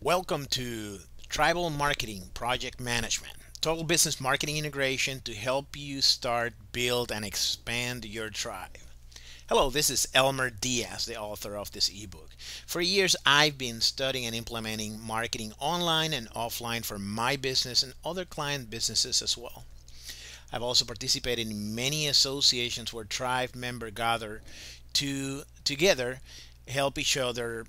Welcome to Tribal Marketing Project Management, total business marketing integration to help you start, build, and expand your tribe. Hello, this is Elmer Diaz, the author of this ebook. For years, I've been studying and implementing marketing online and offline for my business and other client businesses as well. I've also participated in many associations where tribe members gather to together help each other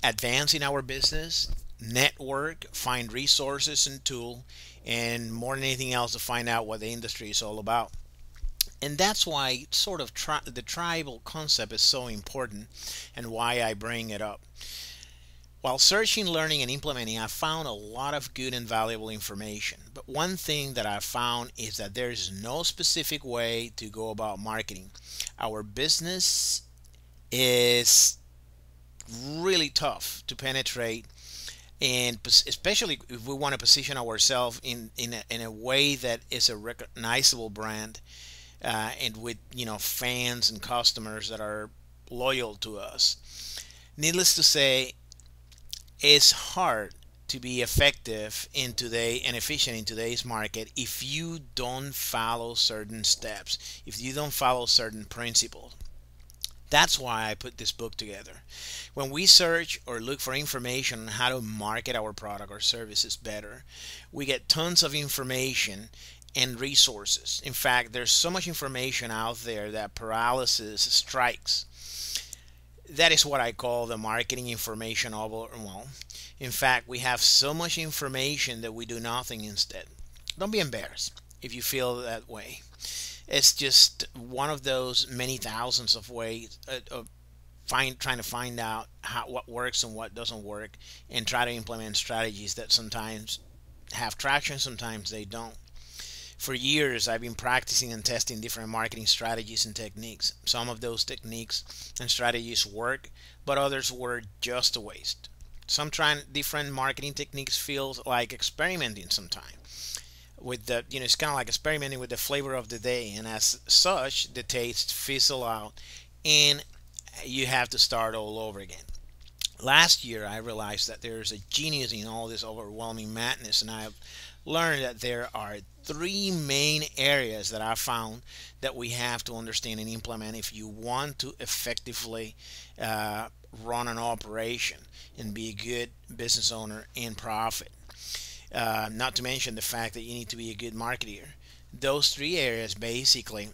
advance in our business, network, find resources and tool, and more than anything else to find out what the industry is all about. And that's why the tribal concept is so important and why I bring it up. While searching, learning, and implementing, I found a lot of good and valuable information. But one thing that I found is that there is no specific way to go about marketing. Our business is really tough to penetrate, and especially if we want to position ourselves in a way that is a recognizable brand, and with fans and customers that are loyal to us. Needless to say, it's hard to be effective in today and efficient in today's market if you don't follow certain steps, if you don't follow certain principles. That's why I put this book together. When we search or look for information on how to market our product or services better, we get tons of information and resources. In fact, there's so much information out there that paralysis strikes. That is what I call the marketing information overwhelm. In fact, we have so much information that we do nothing instead. Don't be embarrassed if you feel that way. It's just one of those many thousands of ways of trying to find out what works and what doesn't work, and try to implement strategies that sometimes have traction, sometimes they don't. For years, I've been practicing and testing different marketing strategies and techniques. Some of those techniques and strategies work, but others were just a waste. Some trying different marketing techniques feels like experimenting sometimes with it's kind of like experimenting with the flavor of the day, and as such the taste fizzle out and you have to start all over again. Last year I realized that there's a genius in all this overwhelming madness, and I've learned that there are three main areas that I found that we have to understand and implement if you want to effectively run an operation and be a good business owner and profit. Not to mention the fact that you need to be a good marketer. Those three areas basically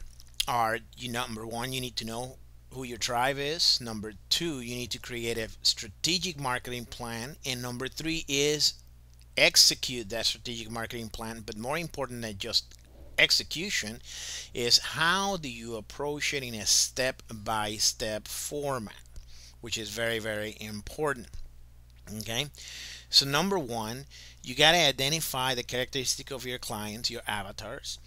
are: number one, you need to know who your tribe is. Number two, you need to create a strategic marketing plan. And number three is execute that strategic marketing plan. But more important than just execution is how do you approach it in a step-by-step format, which is very, very important. Okay, so number one, you got to identify the characteristic of your clients, your avatars,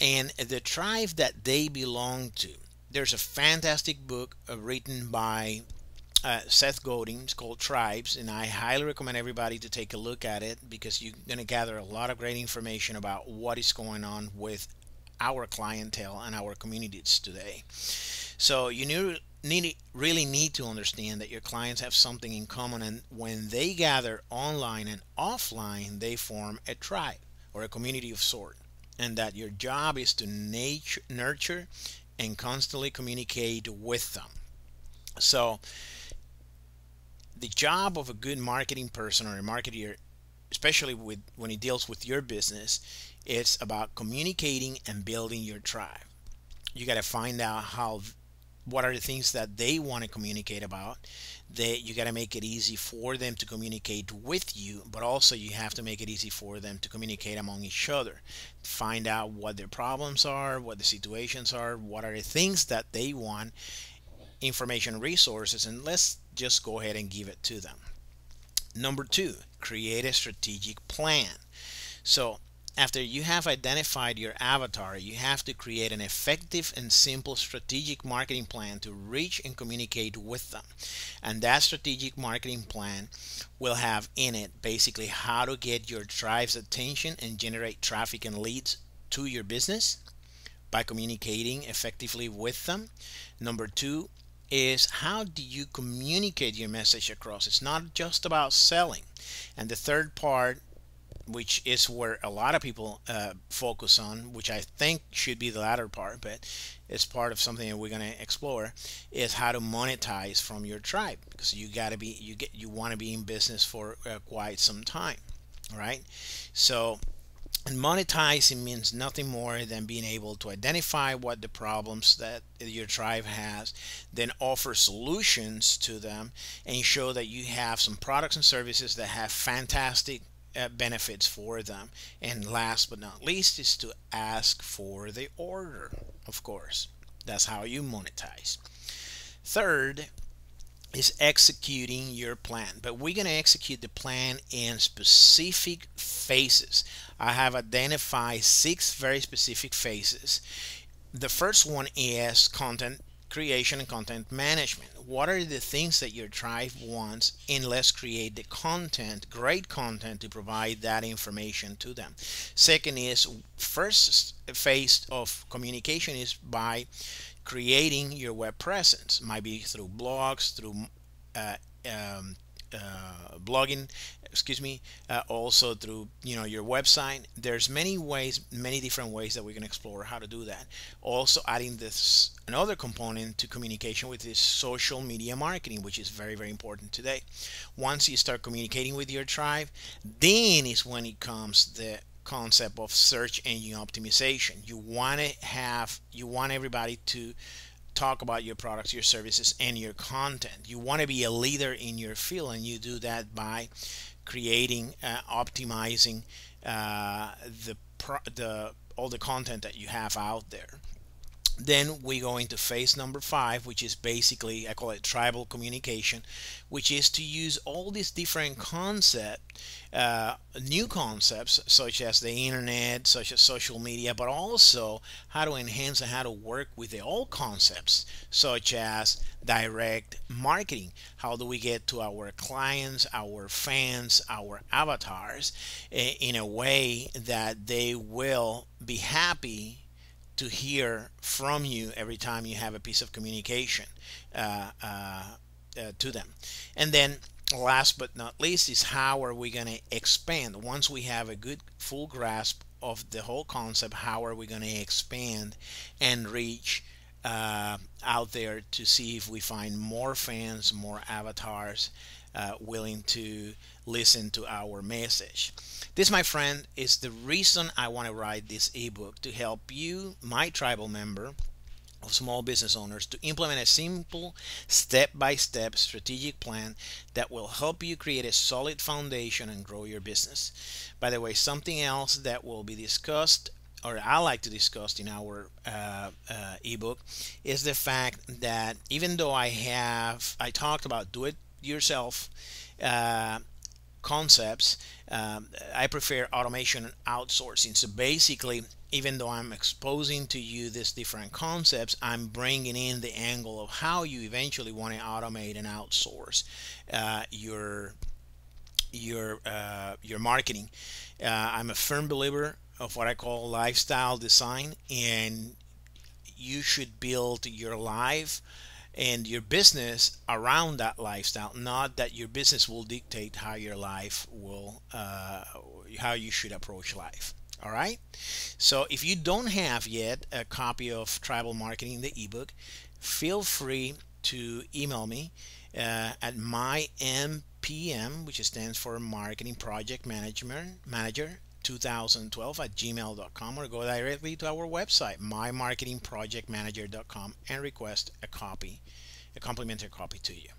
and the tribe that they belong to. There's a fantastic book written by Seth Godin. It's called Tribes, and I highly recommend everybody to take a look at it because you're going to gather a lot of great information about what is going on with our clientele and our communities today. So you really need to understand that your clients have something in common, and when they gather online and offline, they form a tribe or a community of sort, and that your job is to nurture and constantly communicate with them. So the job of a good marketing person or a marketer, especially when it deals with your business, it's about communicating and building your tribe. You got to find out what are the things that they want to communicate about. You got to make it easy for them to communicate with you, but also you have to make it easy for them to communicate among each other. Find out what their problems are, what the situations are, what are the things that they want, information, resources, and let's just go ahead and give it to them. Number two, create a strategic plan. So after you have identified your avatar, you have to create an effective and simple strategic marketing plan to reach and communicate with them. And that strategic marketing plan will have in it basically how to get your tribe's attention and generate traffic and leads to your business by communicating effectively with them. Number two, is how do you communicate your message across? It's not just about selling. And the third part, which is where a lot of people focus on, which I think should be the latter part, but it's part of something that we're going to explore, is how to monetize from your tribe, because you want to be in business for quite some time, right? So, and monetizing means nothing more than being able to identify what the problems that your tribe has, then offer solutions to them, and show that you have some products and services that have fantastic benefits for them. And last but not least is to ask for the order, of course. That's how you monetize. Third is executing your plan, but we're going to execute the plan in specific phases. I have identified 6 very specific phases. The first one is content creation and content management. What are the things that your tribe wants, and let's create the content, great content, to provide that information to them. Second is, first phase of communication is by creating your web presence. Might be through blogs, through uh, um, blogging, also through your website. There's many ways, many different ways that we can explore how to do that. Also adding this another component to communication, with this social media marketing, which is very, very important today. Once you start communicating with your tribe, then is when it comes the concept of search engine optimization. You want everybody to talk about your products, your services, and your content. You want to be a leader in your field, and you do that by creating, optimizing all the content that you have out there. Then we go into phase number 5, which is basically, I call it tribal communication, which is to use all these different new concepts, such as the internet, such as social media, but also how to enhance and how to work with the old concepts, such as direct marketing. How do we get to our clients, our fans, our avatars in a way that they will be happy to hear from you every time you have a piece of communication to them. And then last but not least is how are we going to expand. Once we have a good full grasp of the whole concept, how are we going to expand and reach out there to see if we find more fans, more avatars willing to listen to our message. This, my friend, is the reason I want to write this ebook, to help you, my tribal member of small business owners, to implement a simple step-by-step strategic plan that will help you create a solid foundation and grow your business. By the way, something else that will be discussed, or I like to discuss in our ebook, is the fact that even though I talked about do it yourself concepts, I prefer automation and outsourcing. So basically, even though I'm exposing to you these different concepts, I'm bringing in the angle of how you eventually want to automate and outsource your marketing. I'm a firm believer of what I call lifestyle design, and you should build your life and your business around that lifestyle, not that your business will dictate how your life will how you should approach life. All right, so if you don't have yet a copy of Tribal Marketing, the ebook, feel free to email me at mympm, which stands for Marketing Project Manager 2012 at gmail.com, or go directly to our website, mymarketingprojectmanager.com, and request a complimentary copy to you.